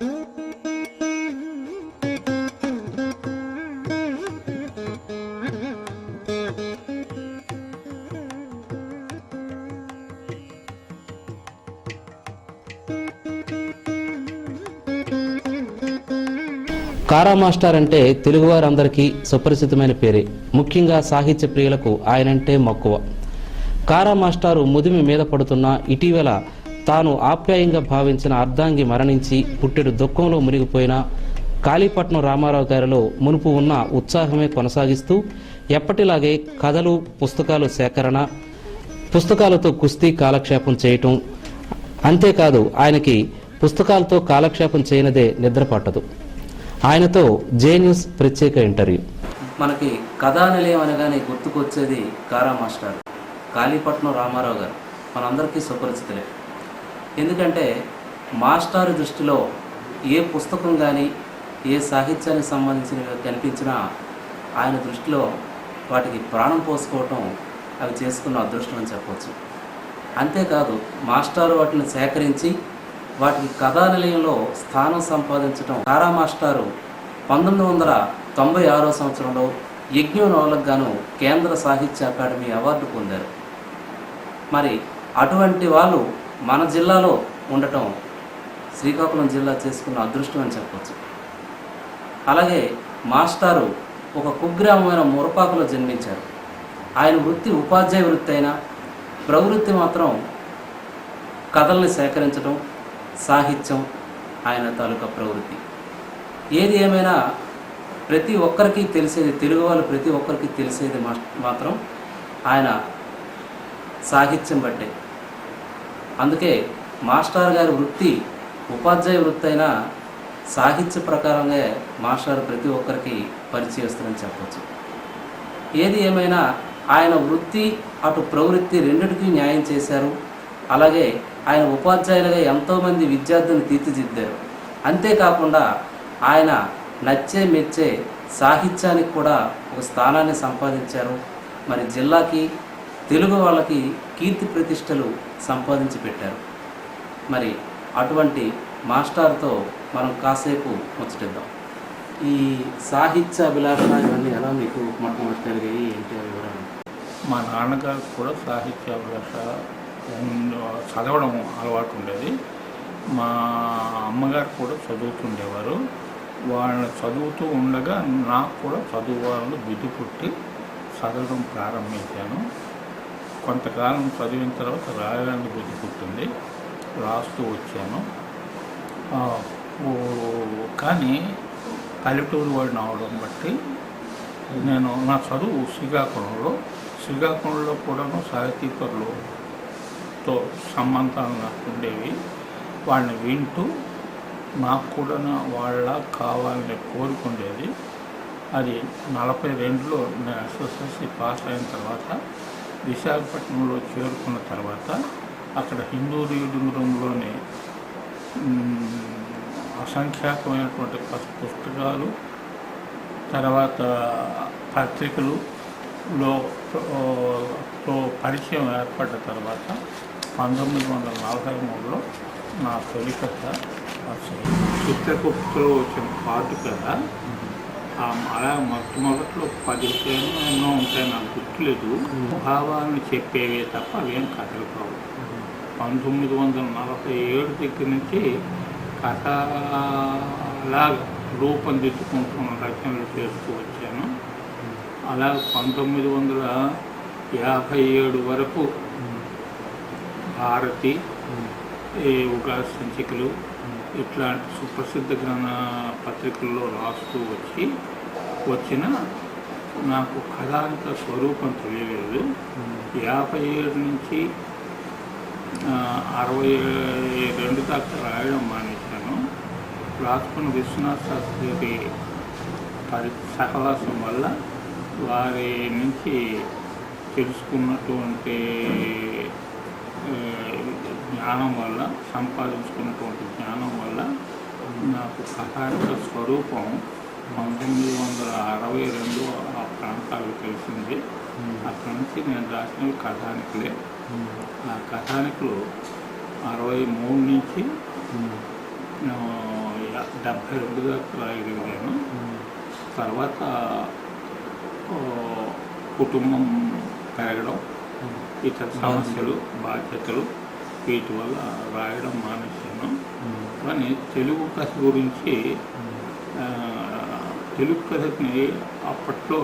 కారా మాస్టర్ అంటే తెలుగువారందరికీ సుపరిచితమైన పేరే. ముఖ్యంగా సాహిత్య ప్రియులకు ఆయనంటే మక్కువ. కారా మాస్టారు ముదిమి మీద పడుతున్న ఇటీవల తాను ఆప్యాయంగా భావించిన అర్ధాంగి మరణించి పుట్టెడు దుఃఖంలో మునిగిపోయిన కాళీపట్నం రామారావు గారిలో మునుపు ఉన్న ఉత్సాహమే కొనసాగిస్తూ ఎప్పటిలాగే కథలు, పుస్తకాలు సేకరణ, పుస్తకాలతో కుస్తీ కాలక్షేపం చేయటం. అంతేకాదు ఆయనకి పుస్తకాలతో కాలక్షేపం చేయనదే నిద్ర పట్టదు. ఆయనతో జే న్యూస్ ప్రత్యేక ఇంటర్వ్యూ. మనకి కథానిలయం అనగానే గుర్తుకొచ్చేది కారా మాస్టర్, కాళీపట్నం రామారావు గారు మనందరికీ సుపరిచితులే. ఎందుకంటే మాస్టారు దృష్టిలో ఏ పుస్తకం కానీ ఏ సాహిత్యానికి సంబంధించినవి కనిపించినా ఆయన దృష్టిలో వాటికి ప్రాణం పోసుకోవటం, అవి చేసుకున్న అదృష్టం అని చెప్పవచ్చు. అంతేకాదు మాస్టారు వాటిని సేకరించి వాటికి కథానిలయంలో స్థానం సంపాదించడం. కారా మాస్టారు 1996 సంవత్సరంలో యజ్ఞ నవలకు గాను కేంద్ర సాహిత్య అకాడమీ అవార్డు పొందారు. మరి అటువంటి వాళ్ళు మన జిల్లాలో ఉండటం శ్రీకాకుళం జిల్లా చేసుకున్న అదృష్టం అని చెప్పవచ్చు. అలాగే మాస్టారు ఒక కుగ్రామమైన మురపాకులో జన్మించారు. ఆయన వృత్తి ఉపాధ్యాయ వృత్తి అయినా ప్రవృత్తి మాత్రం కథల్ని సేకరించడం, సాహిత్యం ఆయన తాలూకా ప్రవృత్తి. ఏది ఏమైనా ప్రతి ఒక్కరికి తెలిసేది, తెలుగు వాళ్ళు ప్రతి ఒక్కరికి తెలిసేది మాత్రం ఆయన సాహిత్యం బట్టే. అందుకే మాస్టర్ గారి వృత్తి ఉపాధ్యాయ వృత్తి అయినా సాహిత్య ప్రకారంగా మాస్టర్ ప్రతి ఒక్కరికి పరిచయస్తులని చెప్పవచ్చు. ఏది ఏమైనా ఆయన వృత్తి అటు ప్రవృత్తి రెండిటికి న్యాయం చేశారు. అలాగే ఆయన ఉపాధ్యాయులుగా ఎంతోమంది విద్యార్థులను తీర్చిదిద్దారు. అంతేకాకుండా ఆయన నచ్చే మెచ్చే సాహిత్యానికి కూడా ఒక స్థానాన్ని సంపాదించారు. మరి జిల్లాకి, తెలుగు వాళ్ళకి కీర్తి ప్రతిష్టలు సంపాదించి పెట్టారు. మరి అటువంటి మాస్టర్తో మనం కాసేపు ముచ్చటిద్దాం. ఈ సాహిత్య అభిలాష ఇవన్నీ ఎలా మీకు మొట్టమొదటిగా ఏంటి వివరాలు? మా నాన్నగారు కూడా సాహిత్య అభిలాష చదవడం అలవాటు ఉండేది. మా అమ్మగారు కూడా చదువుతుండేవారు. వాళ్ళని చదువుతూ ఉండగా నాకు కూడా చదువు వాళ్ళని బుద్ధి పుట్టి చదవడం ప్రారంభించాను. కొంతకాలం చదివిన తర్వాత రాయడానికి బుద్ధి పుట్టింది, రాస్తూ వచ్చాను. కానీ పల్లెటూరు వాడిని అవడం బట్టి నేను నా చదువు శ్రీకాకుళంలో కూడాను సాహితీపరులతో సంబంధాలు నాకు ఉండేవి. వాళ్ళని వింటూ నాకు కూడా వాళ్ళ కావాలని కోరుకుండేది. అది 42లో నేను ఎస్ఎస్ఎల్సి పాస్ అయిన తర్వాత విశాఖపట్నంలో చేరుకున్న తర్వాత అక్కడ హిందూ రీడింగ్ రూమ్లోనే అసంఖ్యాకమైనటువంటి పుస్తకాలు, తర్వాత పత్రికలులో పరిచయం ఏర్పడ్డ తర్వాత 1943లో నా తొలి కథ చిత్రగుప్తలో వచ్చిన పాటు కదా. అలా మొట్టమొదట్లో 15 ఎన్నో ఉంటాయి, నాకు గుర్తులేదు. భావాలను చెప్పేవే తప్ప అవేం కథలు కావు. 1947 దగ్గర నుంచి కథలాగా రూపొందించుకుంటున్న రచనలు చేస్తూ వచ్చాను. అలా 1957 వరకు భారతి, ఉగాది సంచికలు ఇట్లాంటి సుప్రసిద్ధ గ్రంథ పత్రికల్లో రాస్తూ వచ్చిన నాకు కథాంత స్వరూపం తెలియలేదు. 57 నుంచి 62 దాకా రాయడం మానేశాను. రాసుకున్న విశ్వనాథ్ శాస్త్రి గారి సహవాసం వల్ల, వారి నుంచి తెలుసుకున్నటువంటి జ్ఞానం వల్ల, సంపాదించుకున్నటువంటి జ్ఞానం వల్ల నాకు కథాంత స్వరూపం 1962 ఆ ప్రాంతాలకు తెలిసింది. అక్కడి నుంచి నేను రాసినవి కథానికలే. ఆ కథానికలు 63 నుంచి 72 దాకా రాయగలిగాను. తర్వాత ఓ, కుటుంబం పెరగడం, ఇతర సమస్యలు, బాధ్యతలు, వీటి వల్ల రాయడం మానేశాను. కానీ తెలుగు కథ గురించి తెలుగు కథని అప్పట్లో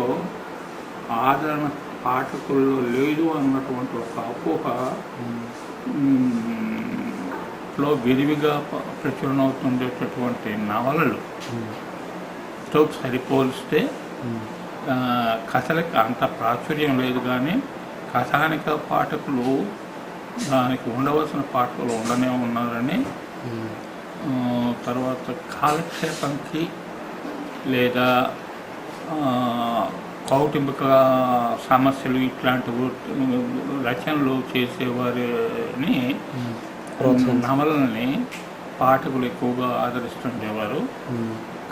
ఆదరణ పాఠకుల్లో లేదు అన్నటువంటి ఒక అపోహ లో విరివిగా ప్రచురణ అవుతుండేటటువంటి నవలలుతో సరిపోలిస్తే కథలకి అంత ప్రాచుర్యం లేదు. కానీ కథానిక పాఠకులు దానికి ఉండవలసిన పాఠకులు ఉండనే ఉన్నారని, తర్వాత కాలక్షేపంకి లేదా కౌటుంబిక సమస్యలు ఇట్లాంటి రచనలు చేసేవారిని నవలని పాఠకులు ఎక్కువగా ఆదరిస్తుండేవారు.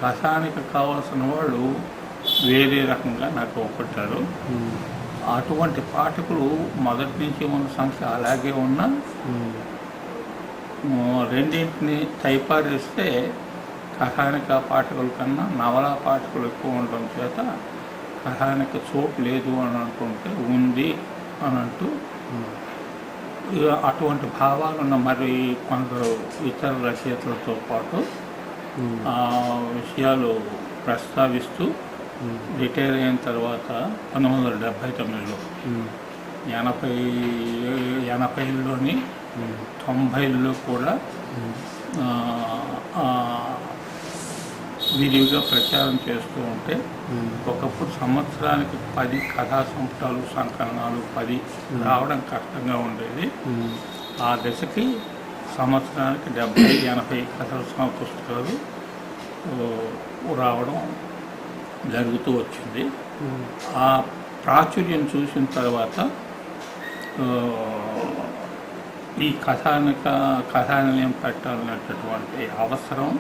కథానికి కావాల్సిన వాళ్ళు వేరే రకంగా నాకు ఒప్పట్టారు. అటువంటి పాఠకులు మొదటి నుంచి ఉన్న సంఖ్య అలాగే ఉన్నా రెండింటిని తైపారేస్తే కథానిక పాఠకుల కన్నా నవలా పాఠకులు ఎక్కువ ఉండడం చేత కథానిక చోటు లేదు అని అనుకుంటే ఉంది అని అంటూ అటువంటి భావాలున్న మరి కొందరు ఇతర రచయితలతో పాటు ఆ విషయాలు ప్రస్తావిస్తూ రిటైర్ అయిన తర్వాత 1979లో 80లోని 90లో కూడా విరివిగా ప్రచారం చేస్తూ ఉంటే ఒకప్పుడు సంవత్సరానికి 10 కథా సంపుటాలు, సంకలనాలు 10 రావడం కష్టంగా ఉండేది. ఆ దశకి సంవత్సరానికి 70-80 కథల పుస్తకాలు రావడం జరుగుతూ వచ్చింది. ఆ ప్రాచుర్యం చూసిన తర్వాత ఈ కథానిలయం పెట్టాలనేటటువంటి అవసరం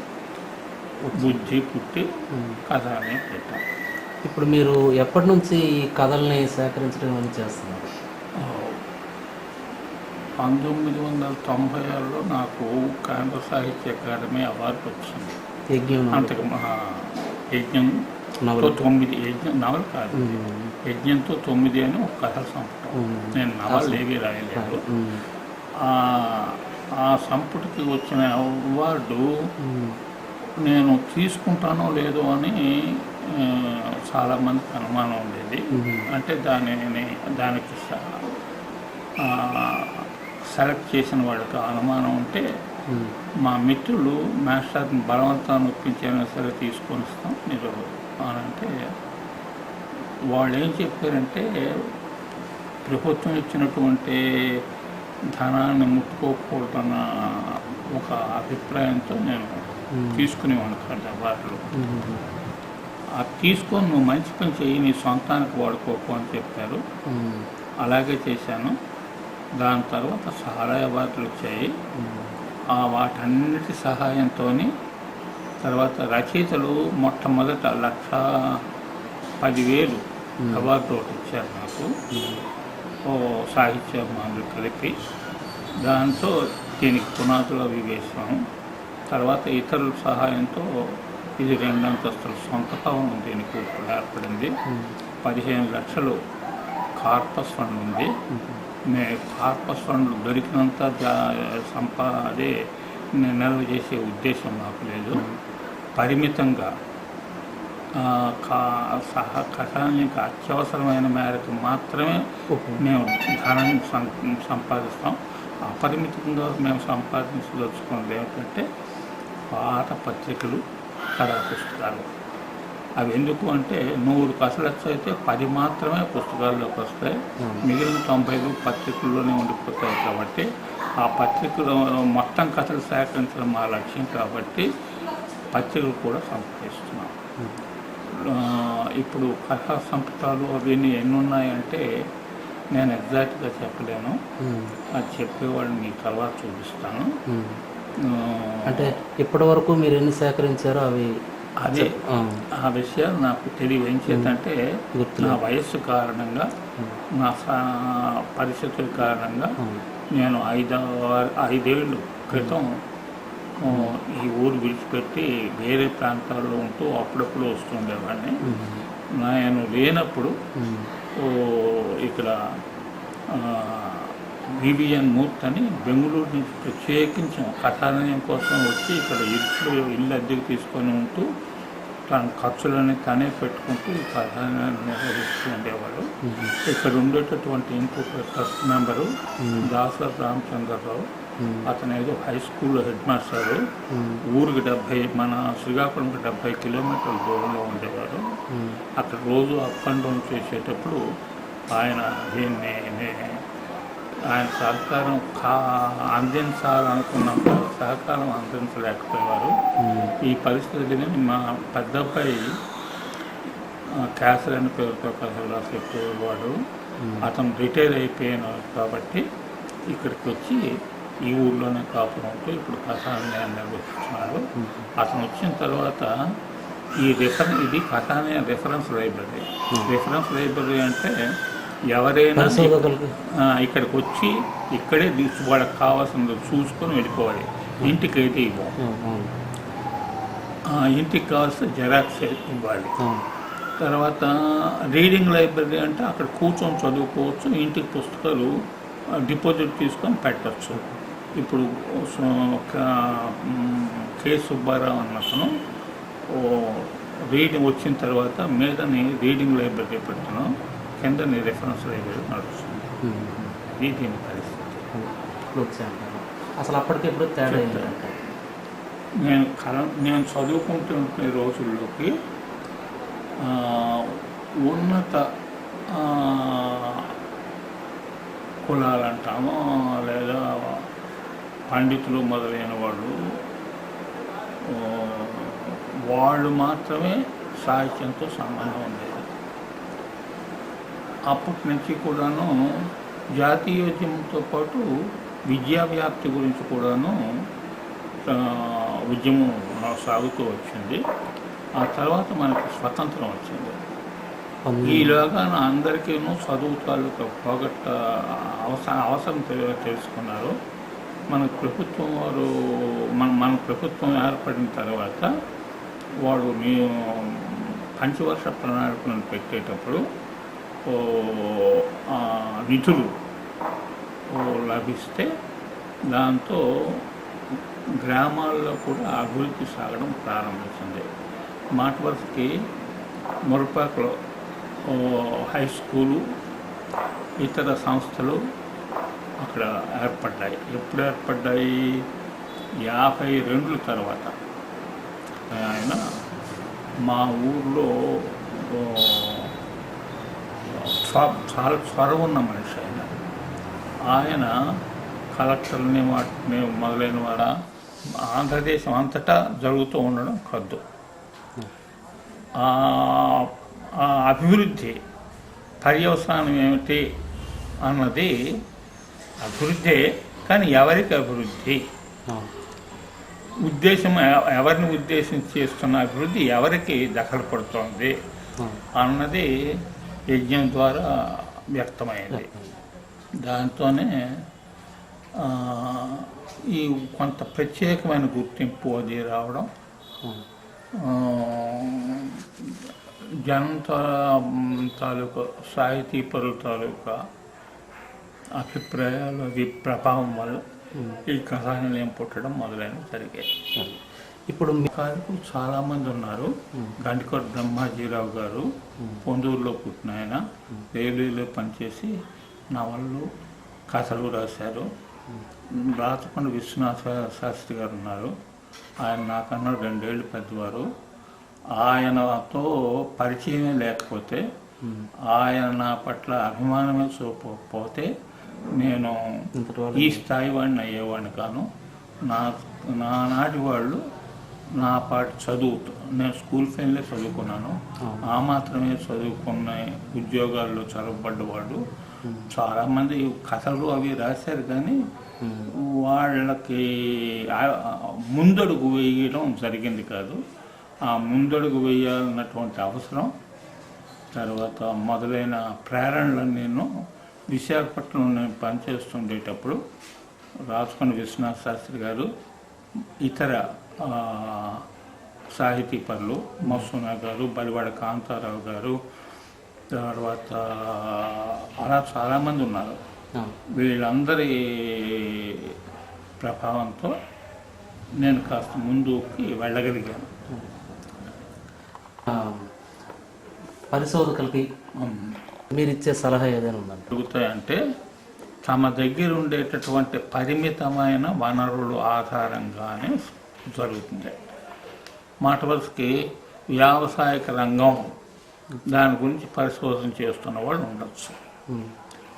బుద్ధి పుట్టి కథాన్ని పెట్టాం. ఇప్పుడు మీరు ఎప్పటి నుంచి ఈ కథల్ని సేకరించడం అని చేస్తున్నారు? 1996లో నాకు కేంద్ర సాహిత్య అకాడమీ అవార్డు వచ్చింది. అంతకు యజ్ఞంతో 9 నవలు కాదు, యజ్ఞంతో 9 అని ఒక కథల సంపుటం. నేను నవలు ఏవి రాయలేదు. ఆ సంపుటికి వచ్చిన అవార్డు నేను తీసుకుంటానో లేదో అని చాలామందికి అనుమానం ఉండేది. అంటే దానికి సెలెక్ట్ చేసిన వాళ్ళకి అనుమానం ఉంటే మా మిత్రులు మాస్టర్ని బలవంతాన్ని ఒప్పించైనా సరే తీసుకొని ఇస్తాం మీరు అని అంటే, వాళ్ళు ఏం చెప్పారంటే ప్రభుత్వం ఇచ్చినటువంటి ధనాన్ని ముట్టుకోకూడదన్న ఒక అభిప్రాయంతో నేను తీసుకునేవాడిని కాదు అవార్డులు. అది తీసుకొని నువ్వు మంచి పని చెయ్యి, నీ సొంతానికి వాడుకోకు అని చెప్పారు. అలాగే చేశాను. దాని తర్వాత చాలా అవార్డులు వచ్చాయి. వాటన్నిటి సహాయంతో తర్వాత రచయితలు మొట్టమొదట 1,10,000 అవార్డు ఒకటి ఇచ్చారు నాకు, సాహిత్య అభిమానులు కలిపి. దాంతో దీనికి పునాదులు అవి వేసాము. తర్వాత ఇతరుల సహాయంతో ఇది 2 అంతస్తుల సొంత భవనం దీనికి ఏర్పడింది. 15 లక్షలు కార్పస్ ఫండ్ ఉంది. కార్పస్ ఫండ్ దొరికినంత అదే నిల్వ చేసే ఉద్దేశం నాకు లేదు. పరిమితంగా కథానికి అత్యవసరమైన మేరకు మాత్రమే మేము ధనాన్ని సంపాదిస్తాం. అపరిమితంగా మేము సంపాదించదలుచుకున్నది ఏమిటంటే పాత పత్రికలు, కథా పుస్తకాలు. అవి ఎందుకు అంటే 100 కథలు అయితే 10 మాత్రమే పుస్తకాల్లోకి వస్తాయి, మిగిలిన 90 పత్రికల్లోనే ఉండిపోతాయి. కాబట్టి ఆ పత్రికలో మొత్తం కథలు సేకరించడం మా లక్ష్యం. కాబట్టి పత్రికలు కూడా సంపాదిస్తున్నాం. ఇప్పుడు కథా సంపుటాలు అవన్నీ ఎన్ని ఉన్నాయంటే నేను ఎగ్జాక్ట్గా చెప్పలేను. అది చెప్పేవాడిని మీ తర్వాత చూపిస్తాను. అంటే ఇప్పటి వరకు మీరు ఎన్ని సేకరించారో అవి అదే ఆ విషయాలు నాకు తెలియదు. ఏం చేద్దంటే నా వయస్సు కారణంగా, నా పరిస్థితుల కారణంగా నేను 5 ఏళ్ళు క్రితం ఈ ఊరు విడిచిపెట్టి వేరే ప్రాంతాల్లో ఉంటూ అప్పుడప్పుడు వస్తుండేవాడిని. నేను లేనప్పుడు ఇక్కడ వివిఎన్ మూర్తి అని బెంగళూరు నుంచి ప్రత్యేకించి కథాలయం కోసం వచ్చి ఇక్కడ ఇల్లు అద్దెకు తీసుకొని ఉంటూ తన ఖర్చులని తనే పెట్టుకుంటూ ఈ కథాలయాన్ని నిర్వహిస్తూ ఉండేవాడు. ఇక్కడ ఉండేటటువంటి ఇంకొక ట్రస్ట్ మెంబరు దాసర్ రామచంద్రరావు, అతను ఏదో హై స్కూల్లో హెడ్ మాస్టరు. ఊరికి మన శ్రీకాకుళంకి 70 కిలోమీటర్ల దూరంలో ఉండేవారు. అక్కడ రోజు అప్ అండ్ డౌన్ చేసేటప్పుడు ఆయన ఆయన సహకారం అందించాలనుకున్నప్పుడు సహకారం అందించలేకపోయేవారు. ఈ పరిస్థితిని మా పెద్ద అబ్బాయి క్యాసర్ అనే పేరుతో కథలు రాసేవాడు. అతను రిటైర్ అయిపోయినాడు కాబట్టి ఇక్కడికి వచ్చి ఈ ఊళ్ళోనే కాపురం ఉంటూ ఇప్పుడు కథాలయాన్ని నిర్వహిస్తున్నాడు. అతను వచ్చిన తర్వాత ఇది కథాలయ రిఫరెన్స్ లైబ్రరీ. రిఫరెన్స్ లైబ్రరీ అంటే ఎవరైనా ఇక్కడికి వచ్చి ఇక్కడే వాళ్ళకి కావాల్సింది చూసుకొని వెళ్ళిపోవాలి. ఇంటికి అయితే ఇవ్వం. ఇంటికి కావాల్సిన జెరాక్స్ ఇవ్వాలి. తర్వాత రీడింగ్ లైబ్రరీ అంటే అక్కడ కూర్చొని చదువుకోవచ్చు. ఇంటికి పుస్తకాలు డిపాజిట్ తీసుకొని పెట్టచ్చు. ఇప్పుడు కె సుబ్బారావు అన్నతను రీడింగ్ వచ్చిన తర్వాత మీదని రీడింగ్ లైబ్రరీ పెట్టాను, కిందని రిఫరెన్స్ లైబ్రరీ నడుస్తుంది. ఇది దీని పరిస్థితి. అసలు అప్పటికెప్పుడు తేడా నేను చదువుకుంటున్న రోజుల్లోకి ఉన్నత కులాలంటామో లేదా పండితులు మొదలైన వాళ్ళు మాత్రమే సాహిత్యంతో సంబంధం ఉండేది. అప్పటి నుంచి కూడాను జాతీయోద్యమంతో పాటు విద్యా వ్యాప్తి గురించి కూడాను ఉద్యమం సాగుతూ వచ్చింది. ఆ తర్వాత మనకి స్వతంత్రం వచ్చింది. ఈలోగా అందరికీ చదువు తాలూకా పోగొట్ట అవసరం తెలుసుకున్నారు. మన ప్రభుత్వం ఏర్పడిన తర్వాత వాడు పంచవర్ష ప్రణాళికలను పెట్టేటప్పుడు నిధులు లభిస్తే దాంతో గ్రామాల్లో కూడా అభివృద్ధి సాగడం ప్రారంభించింది. మాట వరుసకి మురపాకలో హై స్కూలు, ఇతర సంస్థలు అక్కడ ఏర్పడ్డాయి. ఎప్పుడు ఏర్పడ్డాయి? 52 తర్వాత. ఆయన మా ఊర్లో చాలా చొరవ ఉన్న మనిషి. ఆయన కలెక్టర్ని వాటిని మొదలైన వాడ ఆంధ్రదేశం అంతటా జరుగుతూ ఉండడం కద్దు. అభివృద్ధి పర్యవసానం ఏమిటి అన్నది అభివృద్ధే, కానీ ఎవరికి అభివృద్ధి, ఉద్దేశం ఎవరిని ఉద్దేశించి చేస్తున్న అభివృద్ధి ఎవరికి దఖలుపడుతోంది అన్నది యజ్ఞం ద్వారా వ్యక్తమైంది. దాంతోనే ఈ కొంత ప్రత్యేకమైన గుర్తింపు అది రావడం, జనం తాలూకా సాహితీపరుల తాలూకా అభిప్రాయాలు ప్రభావం వల్ల ఈ కథానిలయం పుట్టడం మొదలైనవి జరిగాయి. ఇప్పుడు మీ కాలకు చాలామంది ఉన్నారు. గండికోట బ్రహ్మాజీరావు గారు పొందూరులో పుట్టిన ఆయన, రైల్వేలో పనిచేసి నవళ్ళు కథలు రాశారు. రాచకొండ విశ్వనాథ శాస్త్రి గారు ఉన్నారు. ఆయన నాకన్నా 2 ఏళ్ళు పెద్దవారు. ఆయనతో పరిచయమే లేకపోతే, ఆయన నా పట్ల అభిమానమే చూపకపోతే నేను ఈ స్థాయి వాడిని అయ్యేవాడిని కాను. నానాటి వాళ్ళు నా పాటు నేను స్కూల్ ఫెయిన్లే చదువుకున్నాను. ఆ మాత్రమే చదువుకున్న ఉద్యోగాల్లో చదవబడ్డవాడు. చాలామంది కథలు అవి రాశారు, కానీ వాళ్ళకి ముందడుగు వేయడం జరిగింది కాదు. ఆ ముందడుగు వేయాలన్నటువంటి అవసరం, తర్వాత మొదలైన ప్రేరణలను నేను విశాఖపట్నంలో నేను పనిచేస్తుండేటప్పుడు రాచకొండ విశ్వనాథ శాస్త్రి గారు, ఇతర సాహితీ పరులు మస్తునా గారు, బలివాడ కాంతారావు గారు, తర్వాత అలా చాలామంది ఉన్నారు. వీళ్ళందరి ప్రభావంతో నేను కాస్త ముందుకి వెళ్ళగలిగాను. పరిశోధకులకి మీరు ఇచ్చే సలహా ఏదైనా ఉందండి? జరుగుతాయంటే తమ దగ్గర ఉండేటటువంటి పరిమితమైన వనరులు ఆధారంగానే జరుగుతుంది. మాట వరుసకి వ్యావసాయిక రంగం దాని గురించి పరిశోధన చేస్తున్న వాళ్ళు ఉండొచ్చు,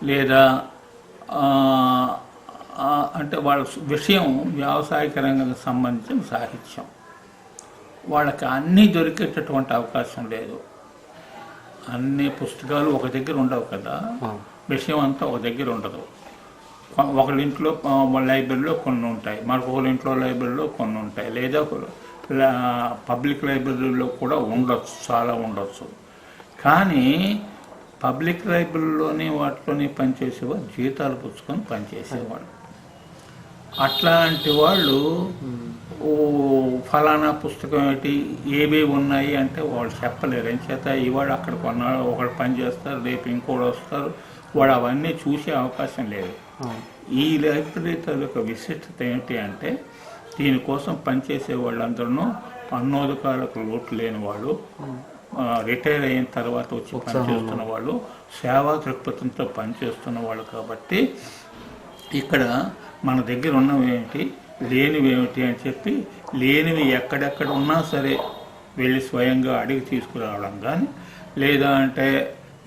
లేదా అంటే వాళ్ళ విషయం వ్యావసాయిక రంగానికి సంబంధించిన సాహిత్యం, వాళ్ళకి అన్నీ దొరికేటటువంటి అవకాశం లేదు. అన్ని పుస్తకాలు ఒక దగ్గర ఉండవు కదా, విషయం అంతా ఒక దగ్గర ఉండదు. ఒకళ్ళ ఇంట్లో లైబ్రరీలో కొన్ని ఉంటాయి, మరొకళ్ళ ఇంట్లో లైబ్రరీలో కొన్ని ఉంటాయి, లేదా పబ్లిక్ లైబ్రరీలో కూడా ఉండొచ్చు, చాలా ఉండొచ్చు. కానీ పబ్లిక్ లైబ్రరీలోని వాటిలోని పనిచేసేవారు జీతాలు పుచ్చుకొని పనిచేసేవాళ్ళు. అట్లాంటి వాళ్ళు ఫలానా పుస్తకం ఏంటి, ఏవేవి ఉన్నాయి అంటే వాళ్ళు చెప్పలేరు. ఏం చేత ఇవాడు అక్కడ కొన్నాడు, ఒకడు పని చేస్తారు, రేపు ఇంకోటి వస్తారు, వాడు అవన్నీ చూసే అవకాశం లేదు. ఈ లైబ్రరీ తాలూకా విశిష్టత ఏంటి అంటే దీనికోసం పనిచేసే వాళ్ళందరూ అన్నోదకాలకు లోటు లేని వాళ్ళు, రిటైర్ అయిన తర్వాత వచ్చి పనిచేస్తున్న వాళ్ళు, సేవా దృక్పథంతో పనిచేస్తున్న వాళ్ళు. కాబట్టి ఇక్కడ మన దగ్గర ఉన్నవి ఏమిటి, లేనివి ఏమిటి అని చెప్పి లేనివి ఎక్కడెక్కడ ఉన్నా సరే వెళ్ళి స్వయంగా అడిగి తీసుకురావడం కానీ, లేదా అంటే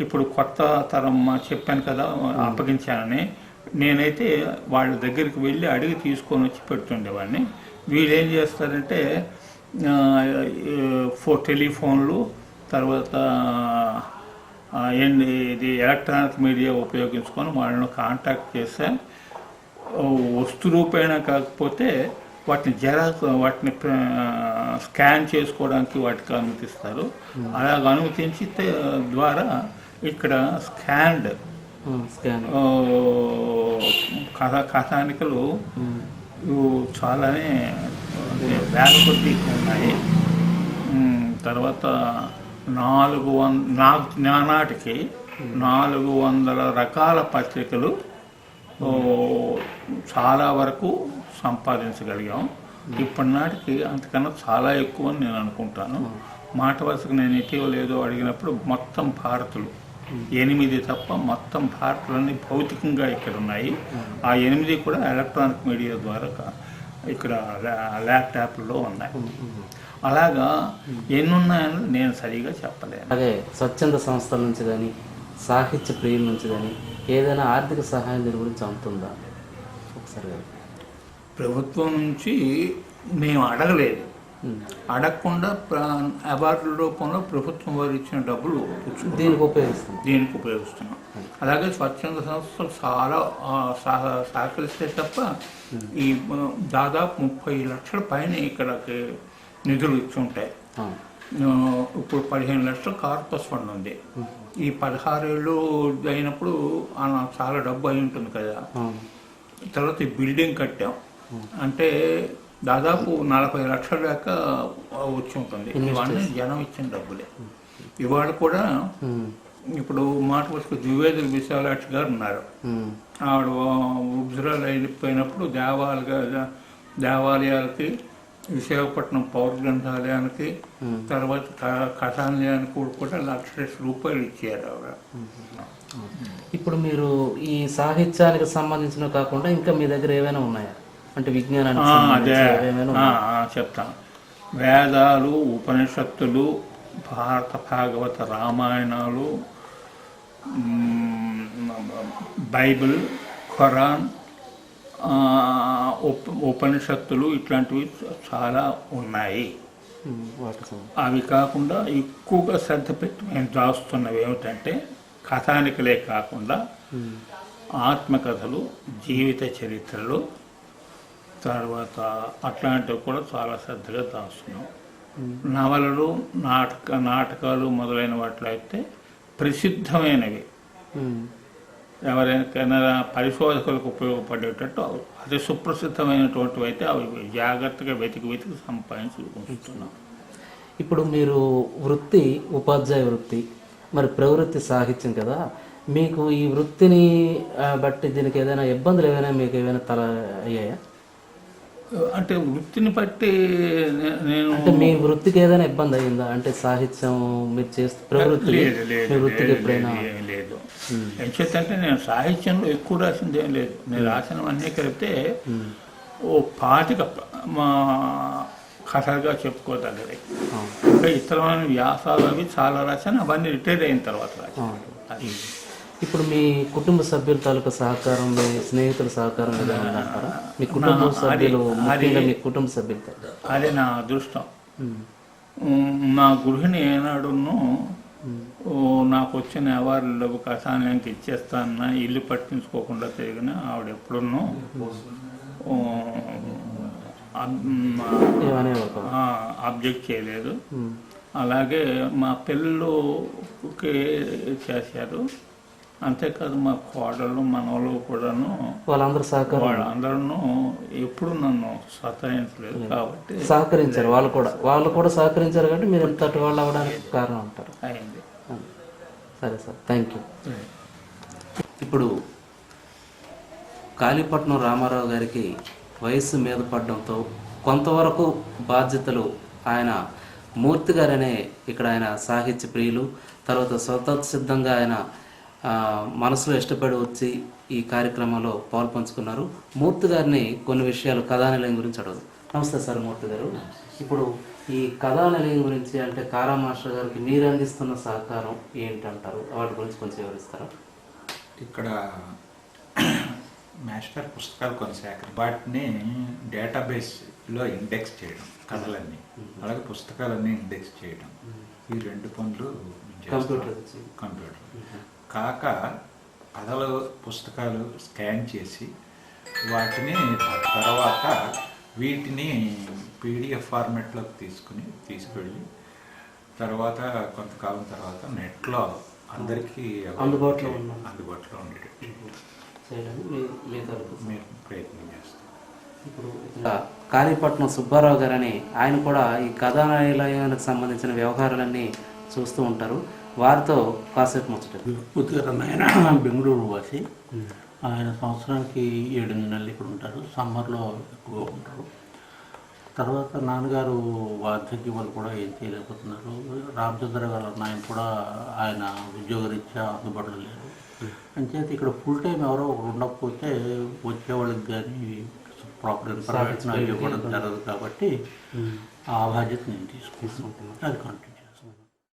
ఇప్పుడు కొత్త తరం చెప్పాను కదా అప్పగించానని, నేనైతే వాళ్ళ దగ్గరికి వెళ్ళి అడిగి తీసుకొని వచ్చి పెడుతుండేవాడిని. వీళ్ళు ఏం చేస్తారంటే టెలిఫోన్లు, తర్వాత ఇది ఎలక్ట్రానిక్ మీడియా ఉపయోగించుకొని వాళ్ళని కాంటాక్ట్ చేస్తే వస్తు రూపేణ కాకపోతే వాటిని వాటిని స్కాన్ చేసుకోవడానికి వాటికి అనుమతిస్తారు. అలాగ అనుమతించి ద్వారా ఇక్కడ స్కాన్డ్ కథానికలు చాలానే వేల కొద్ది ఉన్నాయి. తర్వాత నానాటికి 400 రకాల పత్రికలు చాలా వరకు సంపాదించగలిగాం. ఇప్పటి నాటికి అంతకన్నా చాలా ఎక్కువ అని నేను అనుకుంటాను. మాట వరుసకు నేను ఇటీవల ఏదో అడిగినప్పుడు మొత్తం భారతులు 8 తప్ప మొత్తం భారతులన్నీ భౌతికంగా ఇక్కడ ఉన్నాయి. ఆ 8 కూడా ఎలక్ట్రానిక్ మీడియా ద్వారా ఇక్కడ ల్యాప్టాప్లో ఉన్నాయి. అలాగా ఎన్ని ఉన్నాయని నేను సరిగా చెప్పలేను. అదే స్వచ్ఛంద సంస్థల నుంచి కానీ సాహిత్య ప్రియుల నుంచి కానీ ఏదైనా ఆర్థిక సహాయం దీని గురించి అందుతుందా? ఒకసారి ప్రభుత్వం నుంచి మేము అడగలేదు, అడగకుండా అవార్డుల రూపంలో ప్రభుత్వం వారు ఇచ్చిన డబ్బులు దీనికి ఉపయోగిస్తున్నాం. అలాగే స్వచ్ఛంద సంస్థలు చాలా సహకరిస్తే తప్ప ఈ దాదాపు 30 లక్షల పైన ఇక్కడికి నిధులు ఇచ్చి ఉంటాయి. ఇప్పుడు 15 లక్షల కార్పస్ ఫండ్ ఉంది. ఈ 16 ఏళ్ళు అయినప్పుడు చాలా డబ్బు అయి ఉంటుంది కదా. తర్వాత ఈ బిల్డింగ్ కట్టాం అంటే దాదాపు 40 లక్షల దాకా వచ్చి ఉంటుంది. ఇవన్నీ జనం ఇచ్చిన డబ్బులే. ఇవాళ కూడా ఇప్పుడు మాట వరకు ద్వివేదుల విశాలాక్షి గారు ఉన్నారు. ఆవిడ ఉబ్జరాలు అయిపోయినప్పుడు దేవాలయాలకి, విశాఖపట్నం పౌర గ్రంథాలయానికి, తర్వాత కథాలయానికి కూడా ₹1,00,000 ఇచ్చారు ఆవిడ. ఇప్పుడు మీరు ఈ సాహిత్యానికి సంబంధించినవి కాకుండా ఇంకా మీ దగ్గర ఏమైనా ఉన్నాయా అంటే విజ్ఞానానికి? చెప్తాను. వేదాలు, ఉపనిషత్తులు, భారత భాగవత రామాయణాలు, బైబిల్, ఖురాన్, ఉపనిషత్తులు ఇట్లాంటివి చాలా ఉన్నాయి. అవి కాకుండా ఎక్కువగా శ్రద్ధ పెట్టి మేము రాస్తున్నవి ఏమిటంటే కథానికలే కాకుండా ఆత్మకథలు, జీవిత చరిత్రలు, తర్వాత అట్లాంటివి కూడా చాలా శ్రద్ధగా రాస్తున్నాం. నవలలు, నాటకాలు మొదలైన వాటిలో అయితే ప్రసిద్ధమైనవి ఎవరికైనా పరిశోధకులకు ఉపయోగపడేటట్టు అది సుప్రసిద్ధమైనటువంటివి అయితే అవి జాగ్రత్తగా వెతికి సంపాదించి ఉంచుతున్నాం. ఇప్పుడు మీరు వృత్తి ఉపాధ్యాయ వృత్తి, మరి ప్రవృత్తి సాహిత్యం కదా, మీకు ఈ వృత్తిని బట్టి దీనికి ఏదైనా ఇబ్బందులు ఏమైనా మీకు ఏమైనా అయ్యాయా? అంటే వృత్తిని బట్టి నేను అంటే మీ వృత్తికి ఏదైనా ఇబ్బంది అయ్యిందా? అంటే సాహిత్యం మీరు చేస్తే ప్రవృత్తి మీ వృత్తికి ఎప్పుడైనా లేదు. ఎంచేతంటే నేను సాహిత్యంలో ఎక్కువ రాసింది ఏం లేదు. నేను రాసినవన్నీ కలిపితే ఓ 25 మా కథలుగా చెప్పుకోదగ్గది. ఇంకా ఇతరమైన వ్యాసాలు అవి చాలా రాశాను, అవన్నీ రిటైర్ అయిన తర్వాత రాశాను. ఇప్పుడు మీ కుటుంబ సభ్యుల తాలూకా సహకారం, మీ స్నేహితుల సహకారం ఏదైనా ఉందంటారా? మీ కుటుంబ సభ్యులు, ముఖ్యంగా మీ కుటుంబ సభ్యులతో అదే నా అదృష్టం. మా గృహిణి ఏనాడును నాకు వచ్చిన అవార్డులు కషాయానికి ఇచ్చేస్తానన్నా, ఇల్లు పట్టించుకోకుండా తిరిగిన ఆవిడ ఎప్పుడున్నో అబ్జెక్ట్ చేయలేదు. అలాగే మా పిల్లలుకి చేశారు. అంతేకాదు మా కోడళ్ళు మనవలు కూడాను వాళ్ళందరూ ఎప్పుడు నన్ను సతాయించలేదు కాబట్టి సహకరించారు. వాళ్ళు కూడా సహకరించారు కాబట్టి మీరు ఎంతటి వాళ్ళు అవ్వడానికి కారణం అంటారు. అయింది. సరే సార్, థ్యాంక్ యూ. ఇప్పుడు కాళీపట్నం రామారావు గారికి వయస్సు మీద పడడంతో కొంతవరకు బాధ్యతలు ఆయన మూర్తి గారనే ఇక్కడ ఆయన సాహిత్య ప్రియులు, తర్వాత స్వతసిద్ధంగా ఆయన మనసులో ఇష్టపడి వచ్చి ఈ కార్యక్రమంలో పాల్పంచుకున్నారు. మూర్తి గారిని కొన్ని విషయాలు కథానిలయం గురించి అడగదు. నమస్తే సార్ మూర్తి గారు. ఇప్పుడు ఈ కథానిలయం గురించి అంటే కారా మాస్టర్ గారికి మీరు అందిస్తున్న సహకారం ఏంటంటారు? వాటి గురించి కొంచెం వివరిస్తారా? ఇక్కడ మాస్టర్ పుస్తకాలు కొన్ని సేకరణ, వాటిని డేటాబేస్లో ఇండెక్స్ చేయడం, కథలన్నీ, అలాగే పుస్తకాలన్నీ ఇండెక్స్ చేయడం, ఈ 2 పనులు కంప్యూటర్ కాక కథలు పుస్తకాలు స్కాన్ చేసి వాటిని తర్వాత వీటిని పీడిఎఫ్ ఫార్మాట్లోకి తీసుకెళ్ళి తర్వాత కొంతకాలం తర్వాత నెట్లో అందరికీ అందుబాటులో ఉండేటట్టు మేము ప్రయత్నం చేస్తాం. ఇప్పుడు కాళీపట్నం సుబ్బారావు గారని ఆయన కూడా ఈ కథానిలయానికి సంబంధించిన వ్యవహారాలన్నీ చూస్తూ ఉంటారు. వారితో కాసేపు ముచ్చట. ఆయన బెంగళూరు వాసి. ఆయన సంవత్సరానికి 7 నెలలు ఇక్కడ ఉంటారు. సమ్మర్లో ఎక్కువగా ఉంటారు. తర్వాత నాన్నగారు వార్ధక్యం వాళ్ళు కూడా ఏం చేయలేకపోతున్నారు. రామచంద్ర గారు ఆయన కూడా ఆయన ఉద్యోగరీత్యా అందుబాటులో లేరు. అంచేత ఇక్కడ ఫుల్ టైం ఎవరో ఉండకపోతే వచ్చేవాళ్ళకి కానీ ప్రాపర్ ఇన్ఫర్మేషన్ ఇవ్వడం జరగదు కాబట్టి ఆ బాధ్యత నేను తీసుకుంటున్నాను. అది కంటిన్యూ.